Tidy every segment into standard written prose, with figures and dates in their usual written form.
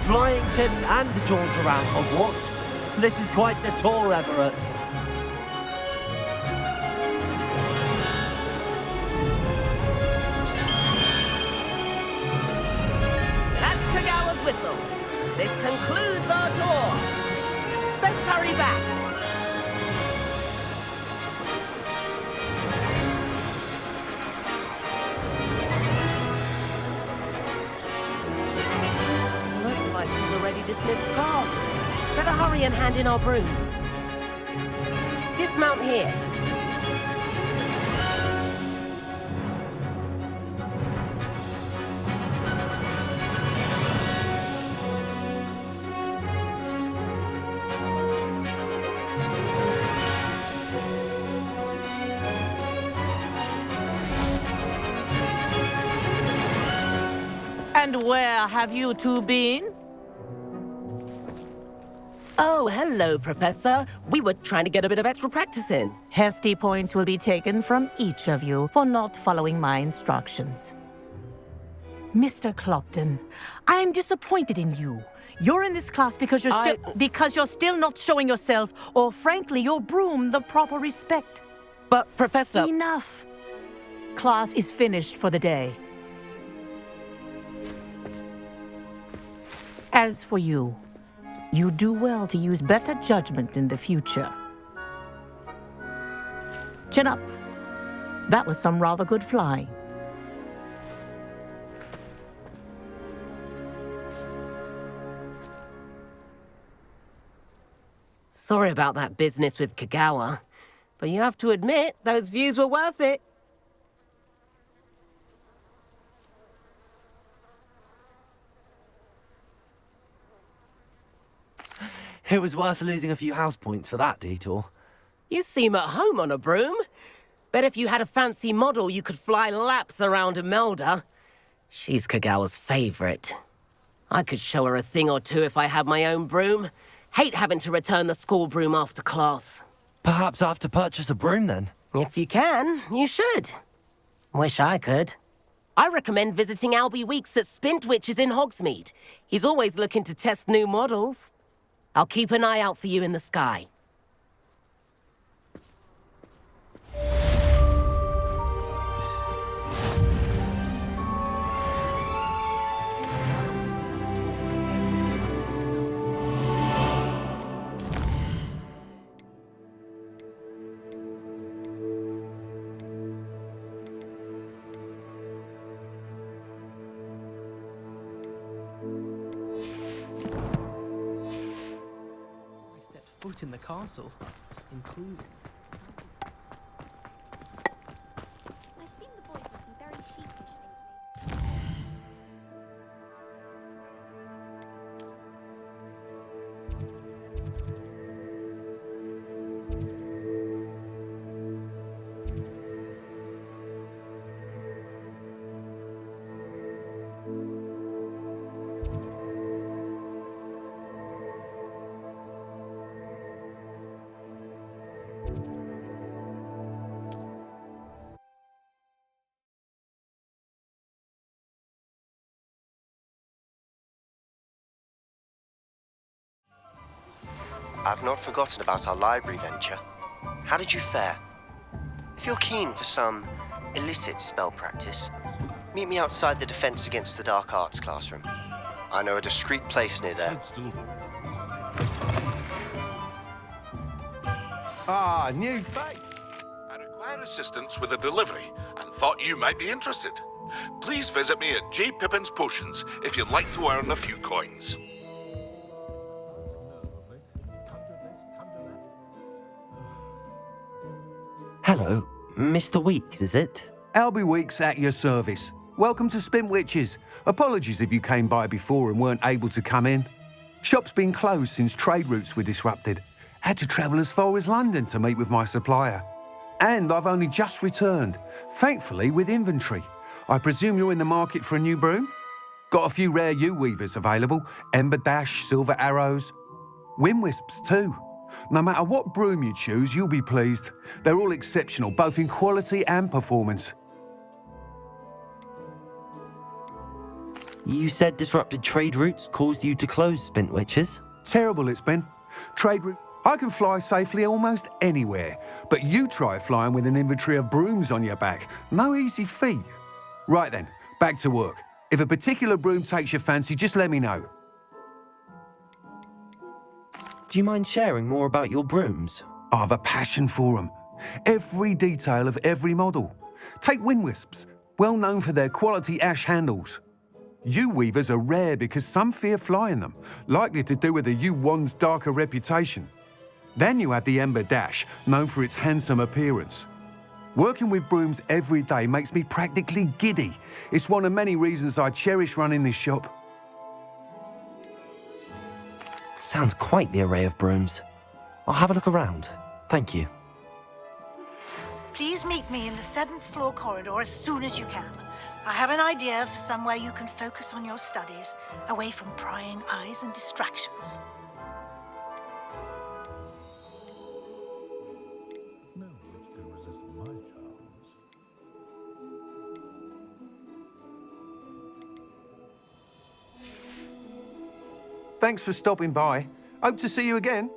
Flying tips and a jaunt around Hogwarts. This is quite the tour, Everett. That's Kagawa's whistle. This concludes our tour. Best hurry back. Looks like we've already dismissed cars. Better hurry and hand in our brooms. Dismount here. And where have you two been? Oh, hello, Professor. We were trying to get a bit of extra practice in. Hefty points will be taken from each of you for not following my instructions. Mr. Clopton, I'm disappointed in you. You're in this class because you're still not showing yourself, or frankly, your broom, the proper respect. But, Professor... Enough. Class is finished for the day. As for you, you do well to use better judgment in the future. Chin up. That was some rather good flying. Sorry about that business with Kagawa, but you have to admit, those views were worth it. It was worth losing a few house points for that detour. You seem at home on a broom. Bet if you had a fancy model, you could fly laps around Imelda. She's Kagawa's favorite. I could show her a thing or two if I had my own broom. Hate having to return the school broom after class. Perhaps I have to purchase a broom then. If you can, you should. Wish I could. I recommend visiting Albie Weeks at Spintwitches in Hogsmeade. He's always looking to test new models. I'll keep an eye out for you in the sky. Foot in the castle, including. I've seen the boys looking very sheepish lately. I've not forgotten about our library venture. How did you fare? If you're keen for some illicit spell practice, meet me outside the Defense Against the Dark Arts classroom. I know a discreet place near there. Ah, new face. I require assistance with a delivery and thought you might be interested. Please visit me at J. Pippin's Potions if you'd like to earn a few coins. Hello, Mr. Weeks, is it? Albie Weeks at your service. Welcome to Spintwitches. Apologies if you came by before and weren't able to come in. Shop's been closed since trade routes were disrupted. Had to travel as far as London to meet with my supplier. And I've only just returned, thankfully with inventory. I presume you're in the market for a new broom? Got a few rare yew-weavers available, Ember Dash, Silver Arrows. Wind Wisps too. No matter what broom you choose, you'll be pleased. They're all exceptional, both in quality and performance. You said disrupted trade routes caused you to close Spintwitches? Terrible it's been. Trade route. I can fly safely almost anywhere, but you try flying with an inventory of brooms on your back. No easy feat. Right then, back to work. If a particular broom takes your fancy, just let me know. Do you mind sharing more about your brooms? I've a passion for them. Every detail of every model. Take wind wisps, well known for their quality ash handles. U-weavers are rare because some fear flying them, likely to do with the U-wand's darker reputation. Then you have the Ember Dash, known for its handsome appearance. Working with brooms every day makes me practically giddy. It's one of many reasons I cherish running this shop. Sounds quite the array of brooms. I'll have a look around. Thank you. Please meet me in the 7th floor corridor as soon as you can. I have an idea for somewhere you can focus on your studies, away from prying eyes and distractions. Thanks for stopping by. Hope to see you again.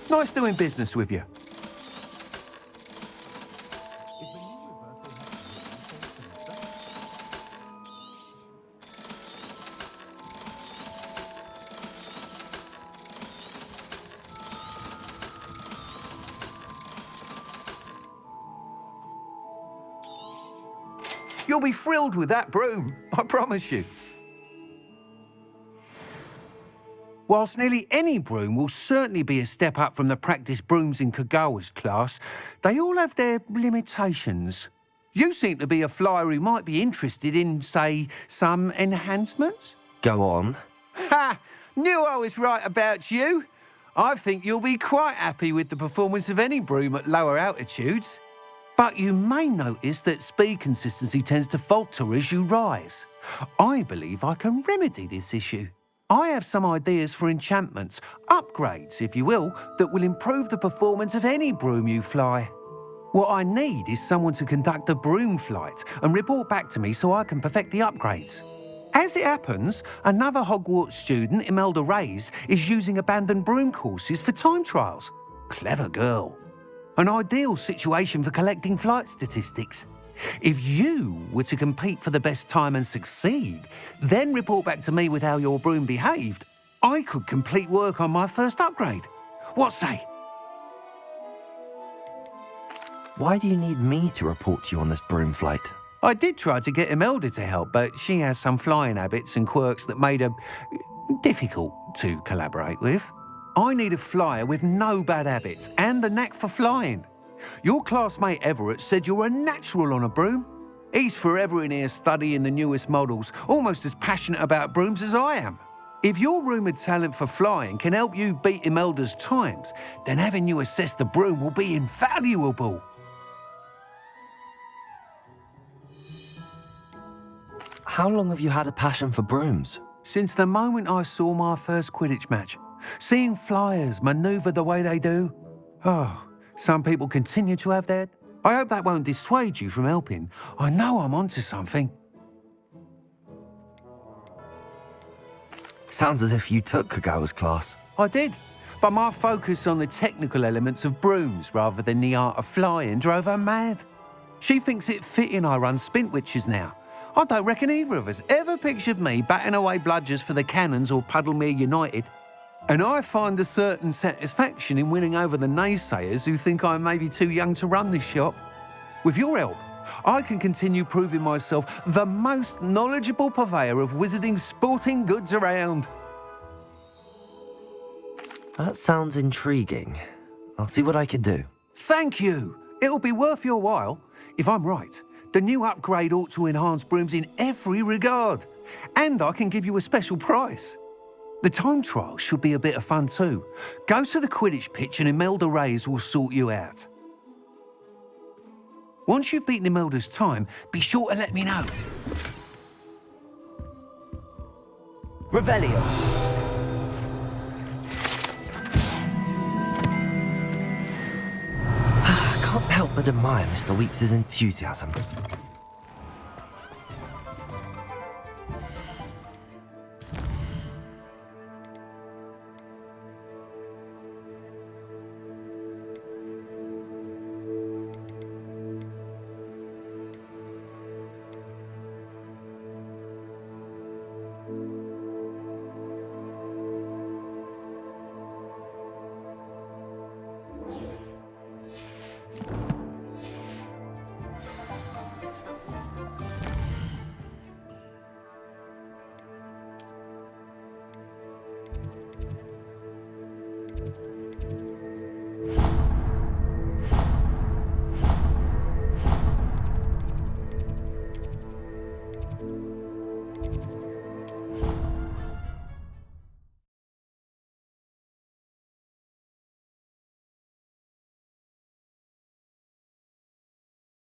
Nice doing business with you. You'll be thrilled with that broom, I promise you. Whilst nearly any broom will certainly be a step up from the practice brooms in Kagawa's class, they all have their limitations. You seem to be a flyer who might be interested in, say, some enhancements? Go on. Ha! Knew I was right about you. I think you'll be quite happy with the performance of any broom at lower altitudes. But you may notice that speed consistency tends to falter as you rise. I believe I can remedy this issue. I have some ideas for enchantments, upgrades, if you will, that will improve the performance of any broom you fly. What I need is someone to conduct a broom flight and report back to me so I can perfect the upgrades. As it happens, another Hogwarts student, Imelda Reyes, is using abandoned broom courses for time trials. Clever girl. An ideal situation for collecting flight statistics. If you were to compete for the best time and succeed, then report back to me with how your broom behaved, I could complete work on my first upgrade. What say? Why do you need me to report to you on this broom flight? I did try to get Imelda to help, but she has some flying habits and quirks that made her difficult to collaborate with. I need a flyer with no bad habits and a knack for flying. Your classmate Everett said you're a natural on a broom. He's forever in here studying the newest models, almost as passionate about brooms as I am. If your rumoured talent for flying can help you beat Imelda's times, then having you assess the broom will be invaluable. How long have you had a passion for brooms? Since the moment I saw my first Quidditch match. Seeing flyers manoeuvre the way they do. Oh, some people continue to have that. I hope that won't dissuade you from helping. I know I'm onto something. Sounds as if you took Kagawa's class. I did, but my focus on the technical elements of brooms rather than the art of flying drove her mad. She thinks it fitting I run Spintwitches now. I don't reckon either of us ever pictured me batting away bludgers for the Cannons or Puddlemere United. And I find a certain satisfaction in winning over the naysayers who think I may be too young to run this shop. With your help, I can continue proving myself the most knowledgeable purveyor of wizarding sporting goods around. That sounds intriguing. I'll see what I can do. Thank you. It'll be worth your while. If I'm right, the new upgrade ought to enhance brooms in every regard. And I can give you a special price. The time trial should be a bit of fun too. Go to the Quidditch pitch and Imelda Reyes will sort you out. Once you've beaten Imelda's time, be sure to let me know. Revelio. I can't help but admire Mr. Weeks' enthusiasm.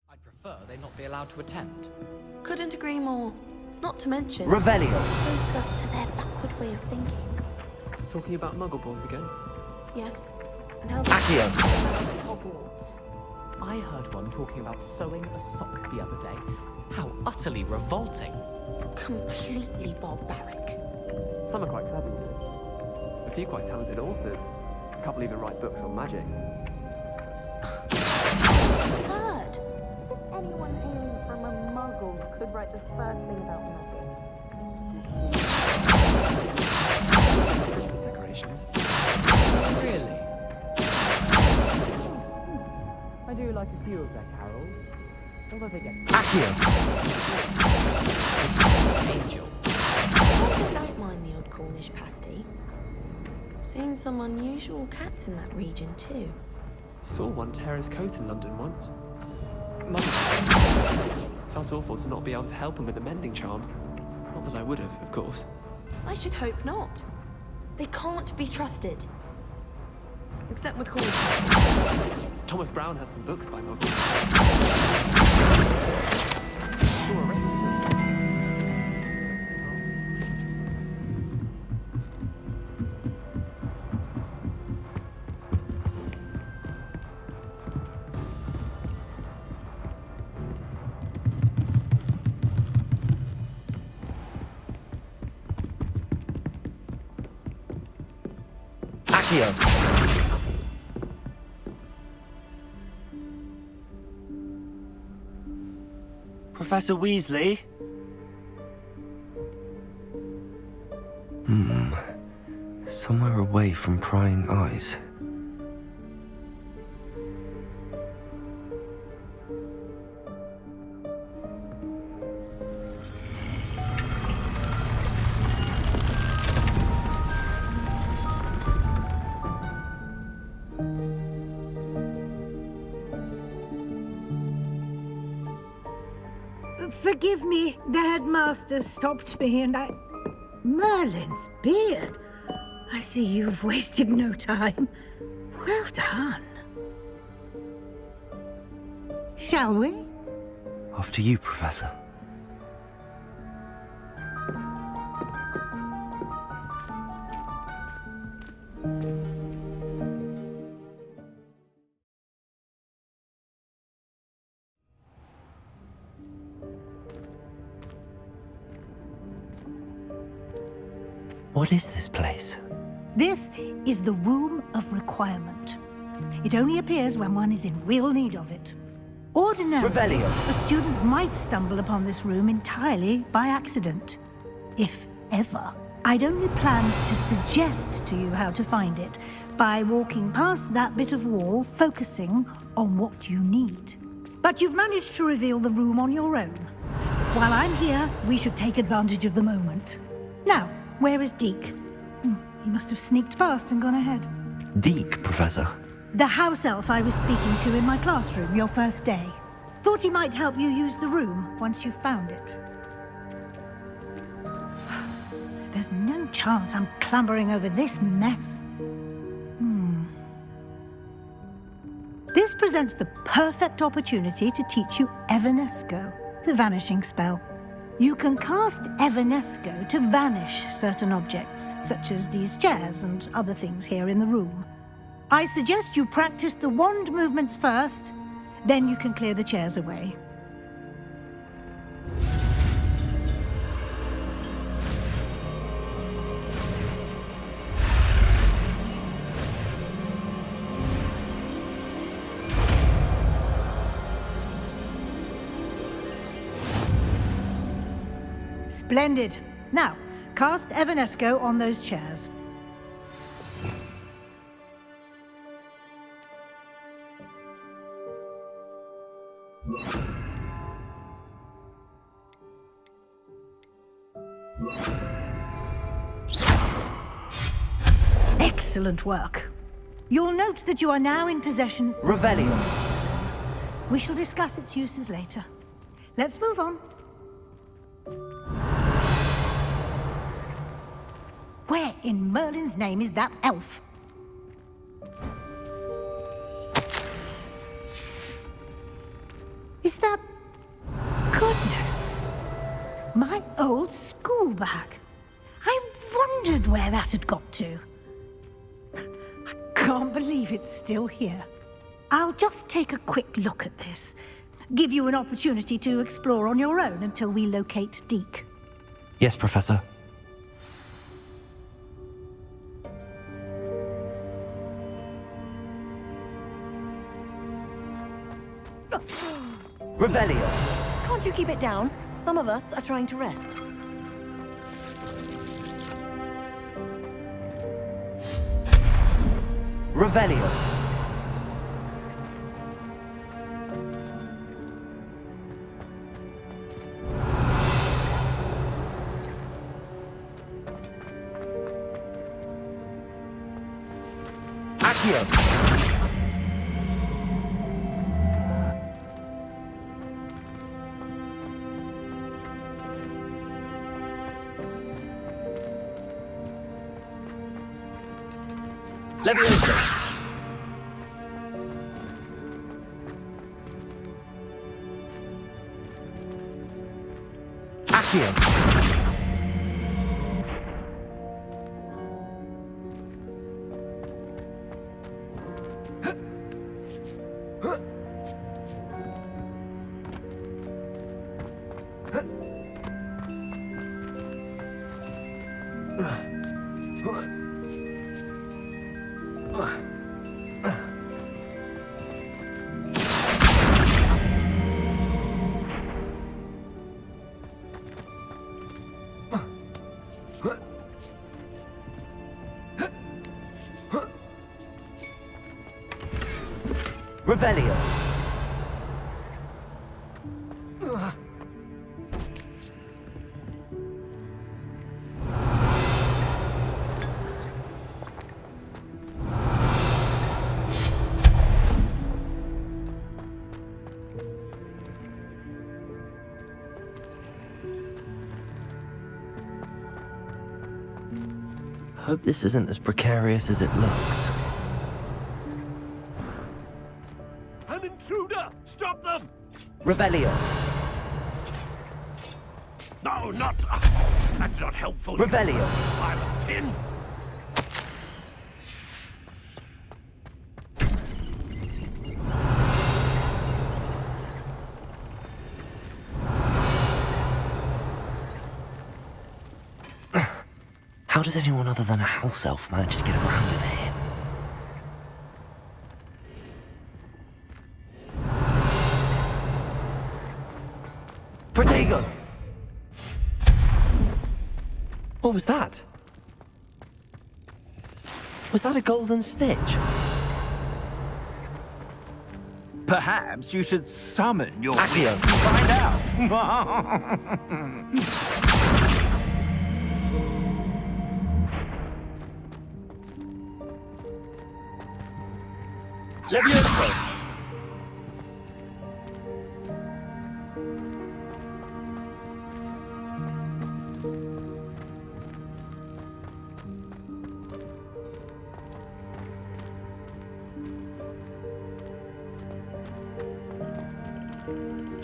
I'd prefer they not be allowed to attend. Couldn't agree more. Not to mention, Revelio. Exposes us to their backward way of thinking. Talking about Muggleborns again? Yes. And how Accio. Hogwarts. I heard one talking about sewing a sock the other day. How utterly revolting. completely barbaric. Some are quite clever, you know. A few quite talented authors. A couple even write books on magic. Absurd! Anyone hailing from a muggle could write the first thing about magic. Christmas decorations. Really? I do like a few of their carols. Although they get... Accio! Angel. I don't mind the odd Cornish pasty. Seen some unusual cats in that region too. Saw one tear his coat in London once. Felt awful to not be able to help him with a mending charm. Not that I would have, of course. I should hope not. They can't be trusted. Except with Cornish. Thomas Brown has some books by muggles. Accio! Professor Weasley? Somewhere away from prying eyes. Forgive me, the headmaster stopped me and I... Merlin's beard. I see you've wasted no time. Well done. Shall we? Off to you, Professor. What is this place? This is the Room of Requirement. It only appears when one is in real need of it. Ordinarily, Revelio. a student might stumble upon this room entirely by accident. If ever. I'd only planned to suggest to you how to find it by walking past that bit of wall, focusing on what you need. But you've managed to reveal the room on your own. While I'm here, we should take advantage of the moment. Now, where is Deke? He must have sneaked past and gone ahead. Deke, Professor. The house elf I was speaking to in my classroom your first day. Thought he might help you use the room once you found it. There's no chance I'm clambering over this mess. This presents the perfect opportunity to teach you Evanesco, the vanishing spell. You can cast Evanesco to vanish certain objects, such as these chairs and other things here in the room. I suggest you practice the wand movements first, then you can clear the chairs away. Splendid. Now, cast Evanesco on those chairs. Excellent work. You'll note that you are now in possession of Revelio. We shall discuss its uses later. Let's move on. Where in Merlin's name is that elf? Is that... Goodness! My old school bag. I wondered where that had got to. I can't believe it's still here. I'll just take a quick look at this. Give you an opportunity to explore on your own until we locate Deke. Yes, Professor. Revelio. Can't you keep it down? Some of us are trying to rest. Revelio. Accio. Leviosa. Accio. Revelio. Hope this isn't as precarious as it looks. An intruder! Stop them! Revelio. No, not... that's not helpful. Revelio. Pile of tin. How does anyone other than a house elf manage to get around in here? Protego! What was that? Was that a golden stitch? Perhaps you should summon your Accio. wings to find out. Levioso!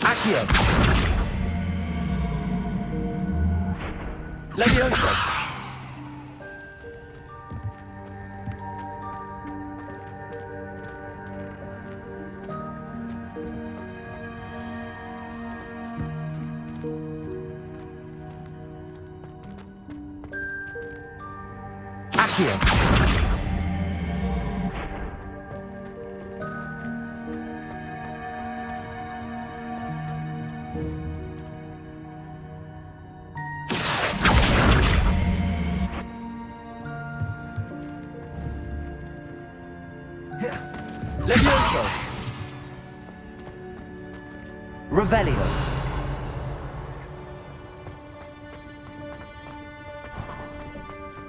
Accio! Levioso! Accio! Levioso! Revelio.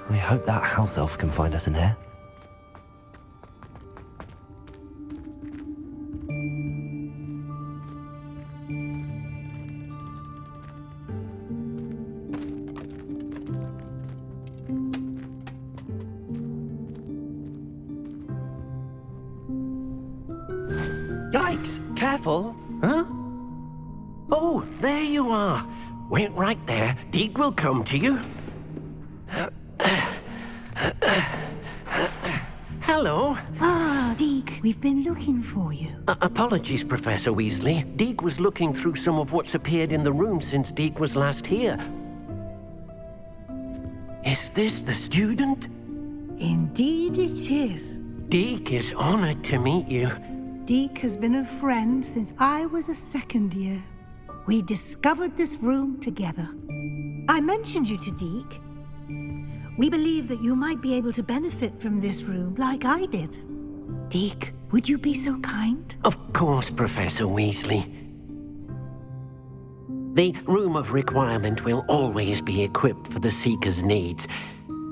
I hope that house elf can find us in here. Yikes! Careful! Huh? Oh, there you are. Wait right there. Deke will come to you. Hello. Ah, Deke, we've been looking for you. Apologies, Professor Weasley. Deke was looking through some of what's appeared in the room since Deke was last here. Is this the student? Indeed it is. Deke is honored to meet you. Deke has been a friend since I was a second year. We discovered this room together. I mentioned you to Deke. We believe that you might be able to benefit from this room like I did. Deke, would you be so kind? Of course, Professor Weasley. The Room of Requirement will always be equipped for the Seeker's needs.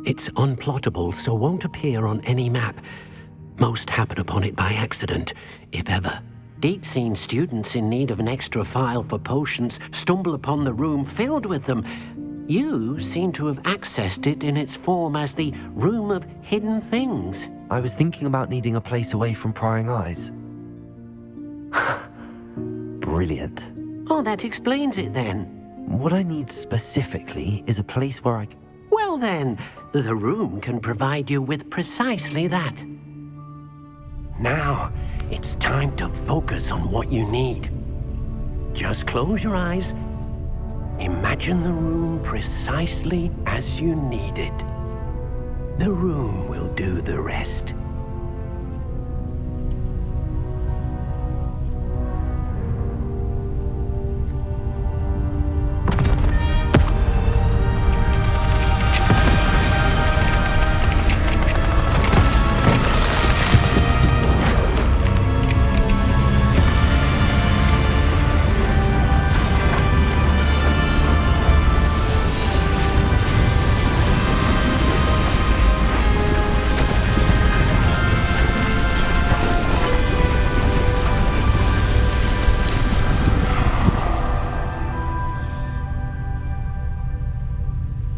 It's unplottable, so won't appear on any map. Most happen upon it by accident, if ever. Deke's seen students in need of an extra file for potions stumble upon the room filled with them. You seem to have accessed it in its form as the Room of Hidden Things. I was thinking about needing a place away from prying eyes. Brilliant. Oh, that explains it then. What I need specifically is a place where I... Well then, the room can provide you with precisely that. Now, it's time to focus on what you need. Just close your eyes. Imagine the room precisely as you need it. The room will do the rest.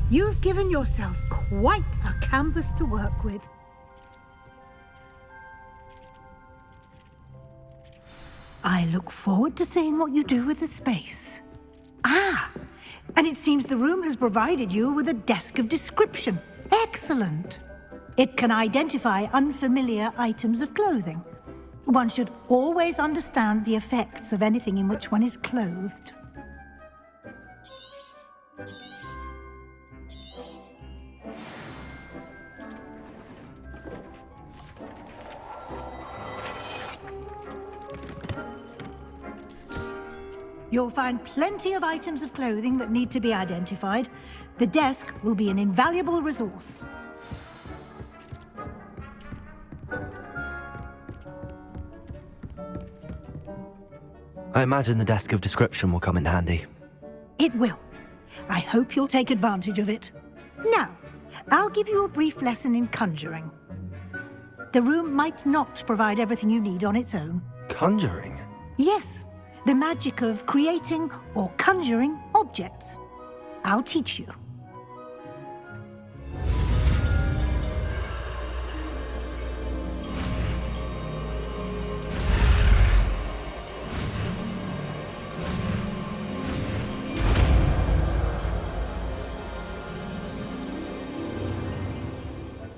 You've given yourself quite a canvas to work with. I look forward to seeing what you do with the space. Ah, and it seems the room has provided you with a desk of description. Excellent. It can identify unfamiliar items of clothing. One should always understand the effects of anything in which one is clothed. You'll find plenty of items of clothing that need to be identified. The desk will be an invaluable resource. I imagine the desk of description will come in handy. It will. I hope you'll take advantage of it. Now, I'll give you a brief lesson in conjuring. The room might not provide everything you need on its own. Conjuring? Yes, the magic of creating or conjuring objects. I'll teach you.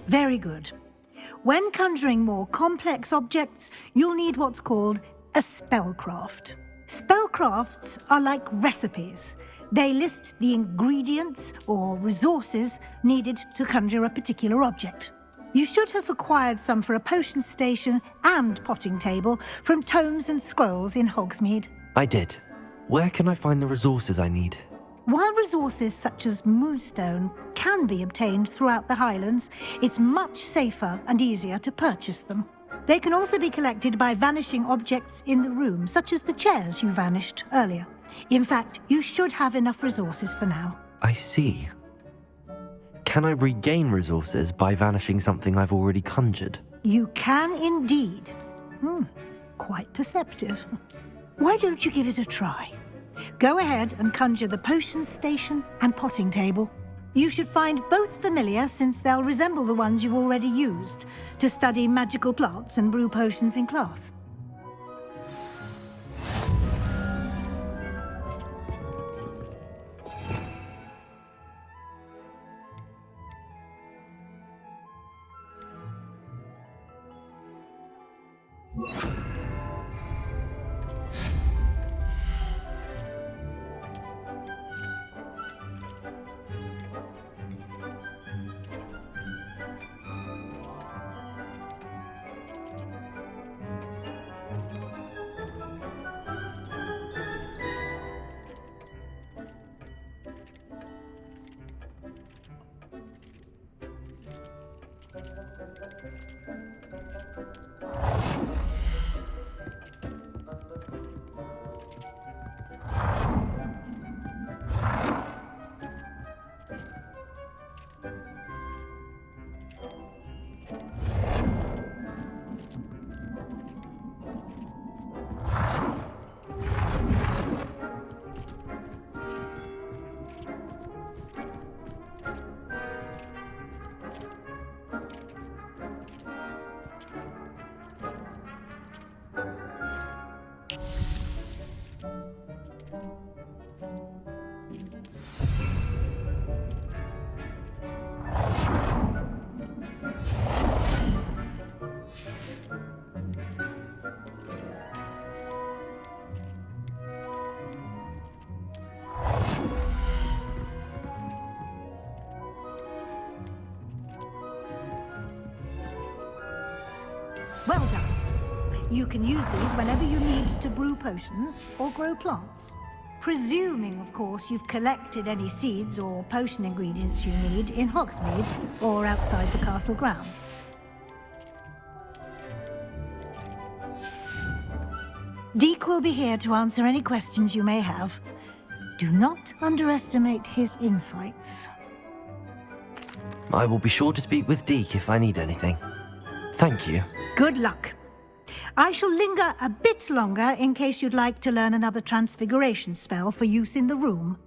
Very good. When conjuring more complex objects, you'll need what's called a spellcraft. Spellcrafts are like recipes. They list the ingredients or resources needed to conjure a particular object. You should have acquired some for a potion station and potting table from tomes and scrolls in Hogsmeade. I did. Where can I find the resources I need? While resources such as moonstone can be obtained throughout the Highlands, it's much safer and easier to purchase them. They can also be collected by vanishing objects in the room, such as the chairs you vanished earlier. In fact, you should have enough resources for now. I see. Can I regain resources by vanishing something I've already conjured? You can indeed. Quite perceptive. Why don't you give it a try? Go ahead and conjure the potion station and potting table. You should find both familiar, since they'll resemble the ones you've already used to study magical plants and brew potions in class. Well done. You can use these whenever you need to brew potions or grow plants. Presuming, of course, you've collected any seeds or potion ingredients you need in Hogsmeade or outside the castle grounds. Deke will be here to answer any questions you may have. Do not underestimate his insights. I will be sure to speak with Deke if I need anything. Thank you. Good luck. I shall linger a bit longer in case you'd like to learn another transfiguration spell for use in the room.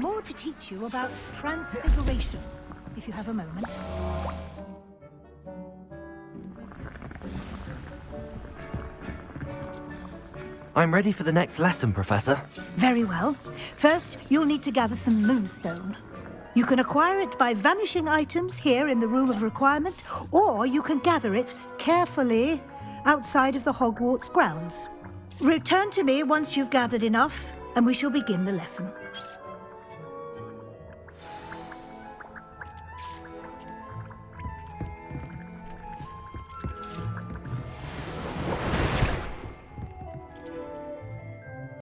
more to teach you about transfiguration, if you have a moment. I'm ready for the next lesson, Professor. Very well. First, you'll need to gather some moonstone. You can acquire it by vanishing items here in the Room of Requirement, or you can gather it carefully outside of the Hogwarts grounds. Return to me once you've gathered enough, and we shall begin the lesson.